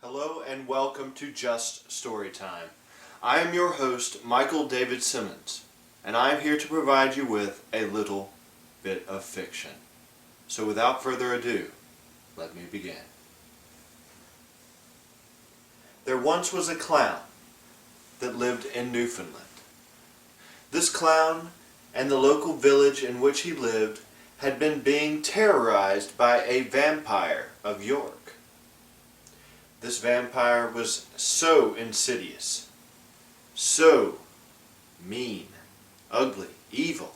Hello and welcome to Just Story Time. I am your host, Michael David Simmons, and I am here to provide you with a little bit of fiction. So without further ado, let me begin. There once was a clown that lived in Newfoundland. This clown and the local village in which he lived had been being terrorized by a vampire of York. This vampire was so insidious, so mean, ugly, evil.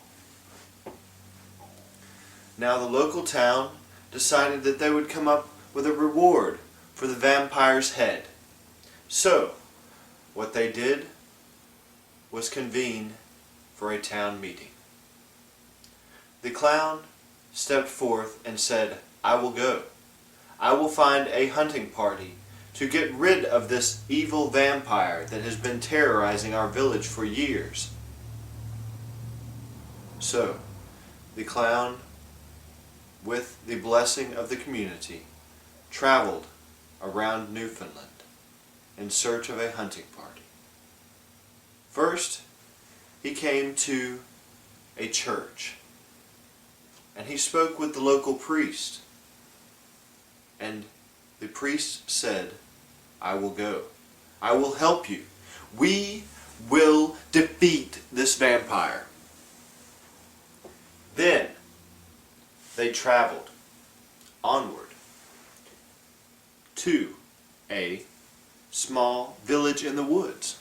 Now the local town decided that they would come up with a reward for the vampire's head. So, what they did was convene for a town meeting. The clown stepped forth and said, "I will go. I will find a hunting party to get rid of this evil vampire that has been terrorizing our village for years." So, the clown, with the blessing of the community, traveled around Newfoundland in search of a hunting party. First, he came to a church, and he spoke with the local priest, and the priest said, "I will go. I will help you. We will defeat this vampire." Then they traveled onward to a small village in the woods.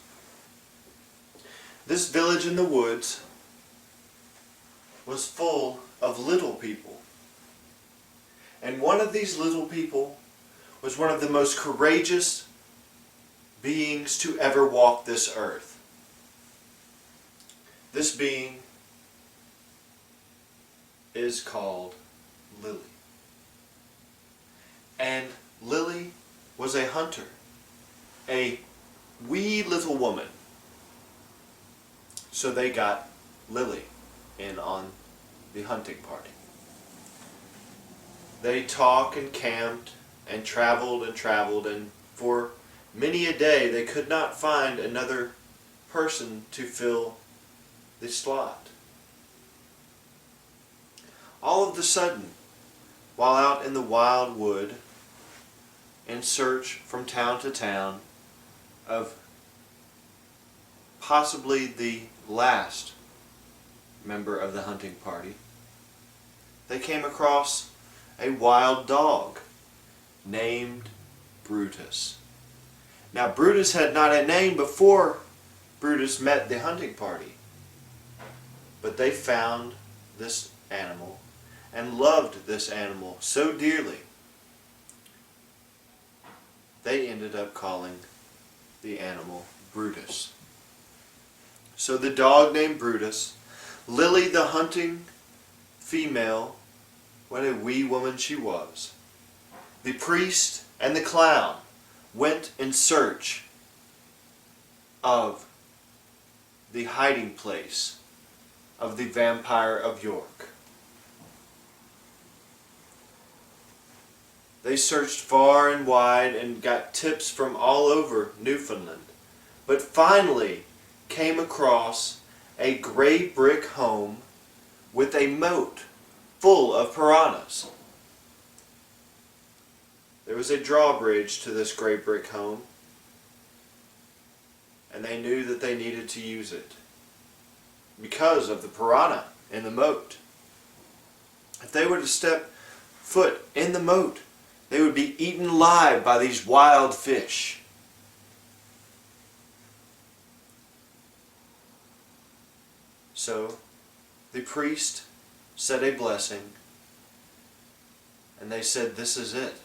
This village in the woods was full of little people. And one of these little people was one of the most courageous beings to ever walk this earth. This being is called Lily. And Lily was a hunter, a wee little woman. So they got Lily in on the hunting party. They talked and camped and traveled, and for many a day they could not find another person to fill the slot. All of a sudden, while out in the wild wood, in search from town to town of possibly the last member of the hunting party, they came across a wild dog named Brutus. Now Brutus had not a name before Brutus met the hunting party, but they found this animal and loved this animal so dearly they ended up calling the animal Brutus. So the dog named Brutus, Lily the hunting female, what a wee woman she was. The priest and the clown went in search of the hiding place of the vampire of York. They searched far and wide and got tips from all over Newfoundland, but finally came across a gray brick home with a moat full of piranhas. There was a drawbridge to this gray brick home, and they knew that they needed to use it because of the piranha in the moat. If they were to step foot in the moat, they would be eaten alive by these wild fish. So the priest said a blessing, and they said, "This is it.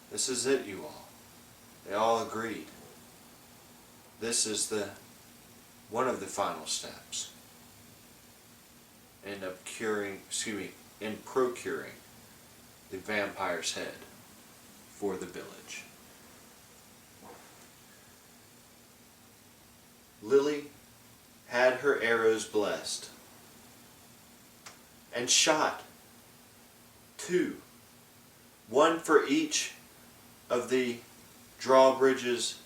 This is it, you all." They all agreed. This is one of the final steps in procuring the vampire's head for the village. Lily had her arrows blessed and shot 2, one for each of the drawbridge's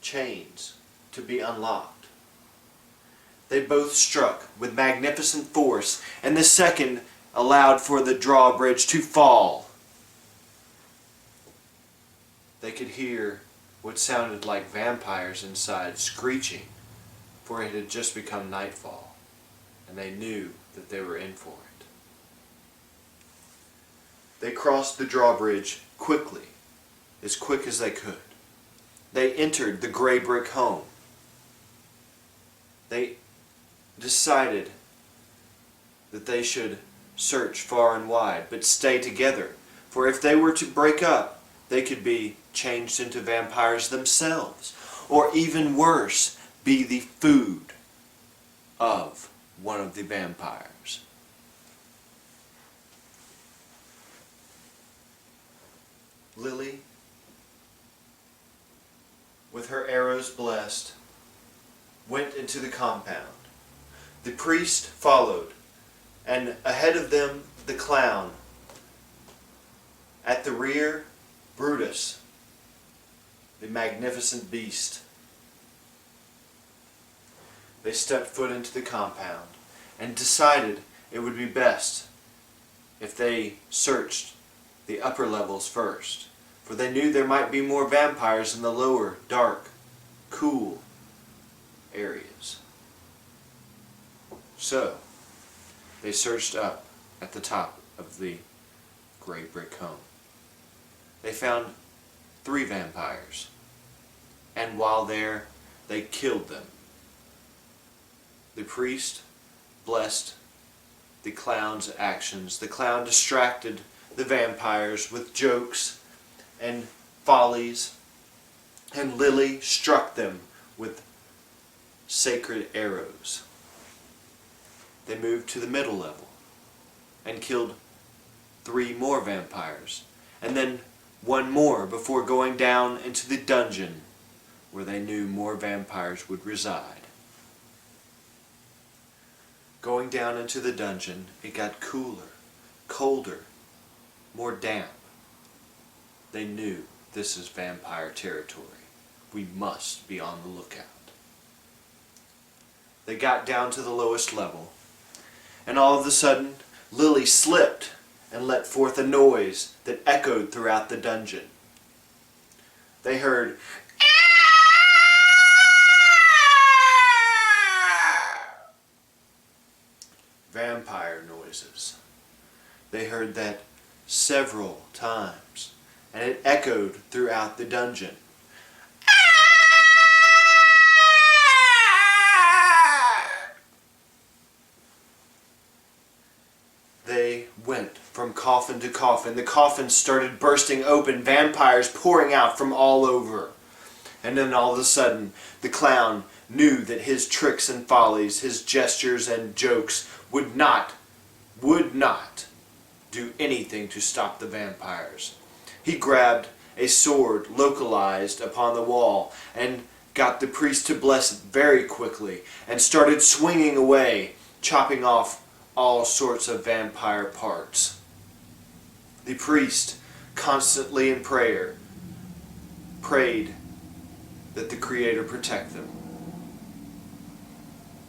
chains to be unlocked. They both struck with magnificent force, and the second allowed for the drawbridge to fall. They could hear what sounded like vampires inside screeching, for it had just become nightfall, and they knew that they were in for it. They crossed the drawbridge quickly, as quick as they could. They entered the gray brick home. They decided that they should search far and wide, but stay together, for if they were to break up, they could be changed into vampires themselves, or even worse, be the food of one of the vampires. Lily, with her arrows blessed, went into the compound. The priest followed, and ahead of them the clown. At the rear, Brutus, the magnificent beast. They stepped foot into the compound and decided it would be best if they searched the upper levels first, for they knew there might be more vampires in the lower, dark, cool areas. So, they searched up at the top of the gray brick home. They found 3 vampires, and while there, they killed them. The priest blessed the clown's actions. The clown distracted the vampires with jokes and follies, and Lily struck them with sacred arrows. They moved to the middle level and killed 3 more vampires, and then 1 more before going down into the dungeon where they knew more vampires would reside. Going down into the dungeon, it got cooler, colder, more damp. They knew this is vampire territory. We must be on the lookout. They got down to the lowest level, and all of a sudden, Lily slipped and let forth a noise that echoed throughout the dungeon. They heard vampire noises. They heard that several times, and it echoed throughout the dungeon. They went from coffin to coffin. The coffins started bursting open, vampires pouring out from all over. And then all of a sudden, the clown knew that his tricks and follies, his gestures and jokes would not do anything to stop the vampires. He grabbed a sword localized upon the wall and got the priest to bless it very quickly and started swinging away, chopping off all sorts of vampire parts. The priest, constantly in prayer, prayed that the Creator protect them.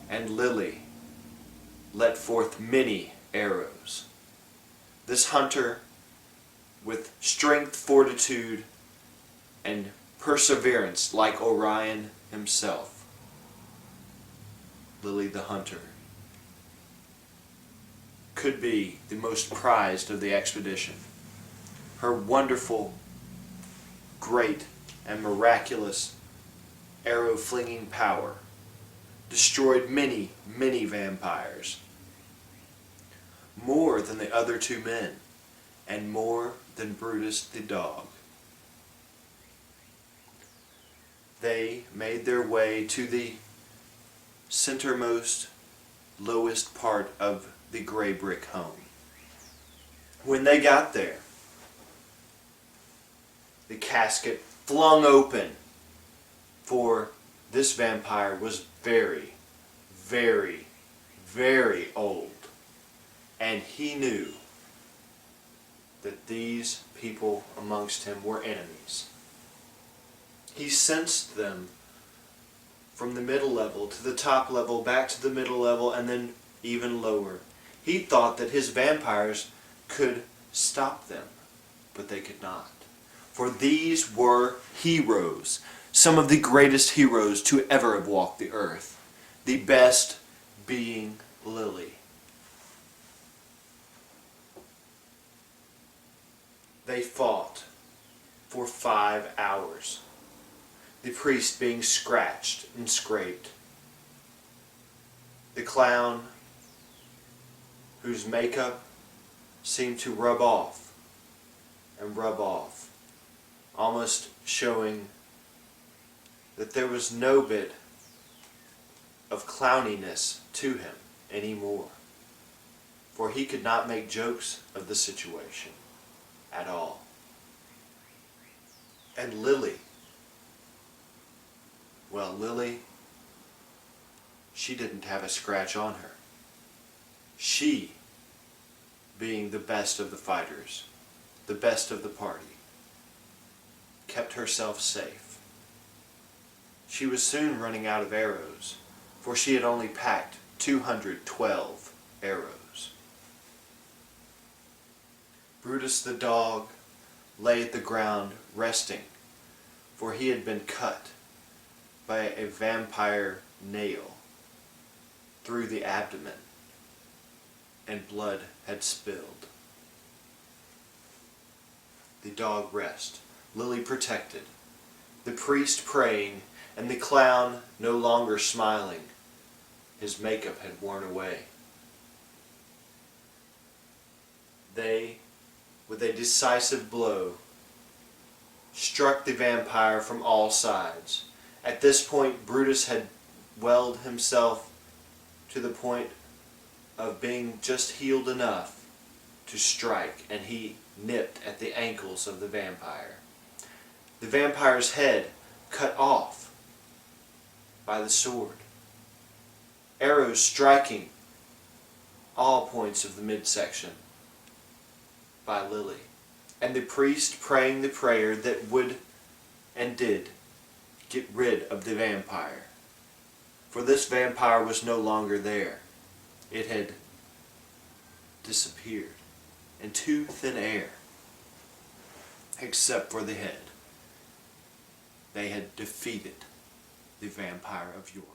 And Lily let forth many arrows. This hunter, with strength, fortitude, and perseverance like Orion himself, Lily the hunter, could be the most prized of the expedition. Her wonderful, great, and miraculous arrow-flinging power destroyed many, many vampires. More than the other 2 men, and more than Brutus the dog. They made their way to the centermost, lowest part of the gray brick home. When they got there, the casket flung open, for this vampire was very, very, very old, and he knew that these people amongst him were enemies. He sensed them from the middle level to the top level, back to the middle level, and then even lower. He thought that his vampires could stop them, but they could not. For these were heroes, some of the greatest heroes to ever have walked the earth, the best being Lily. They fought for 5 hours, the priest being scratched and scraped. The clown, whose makeup seemed to rub off and rub off, almost showing that there was no bit of clowniness to him anymore, for he could not make jokes of the situation at all. And Lily, well, Lily, she didn't have a scratch on her. She, being the best of the fighters, the best of the party, kept herself safe. She was soon running out of arrows, for she had only packed 212 arrows. Brutus the dog lay at the ground resting, for he had been cut by a vampire nail through the abdomen, and blood had spilled. The dog rest, Lily protected, the priest praying, and the clown no longer smiling. His makeup had worn away. They, with a decisive blow, struck the vampire from all sides. At this point, Brutus had welled himself to the point of being just healed enough to strike, and he nipped at the ankles of the vampire. The vampire's head cut off by the sword. Arrows striking all points of the midsection by Lily. And the priest praying the prayer that would and did get rid of the vampire. For this vampire was no longer there. It had disappeared into thin air, except for the head. They had defeated the vampire of York.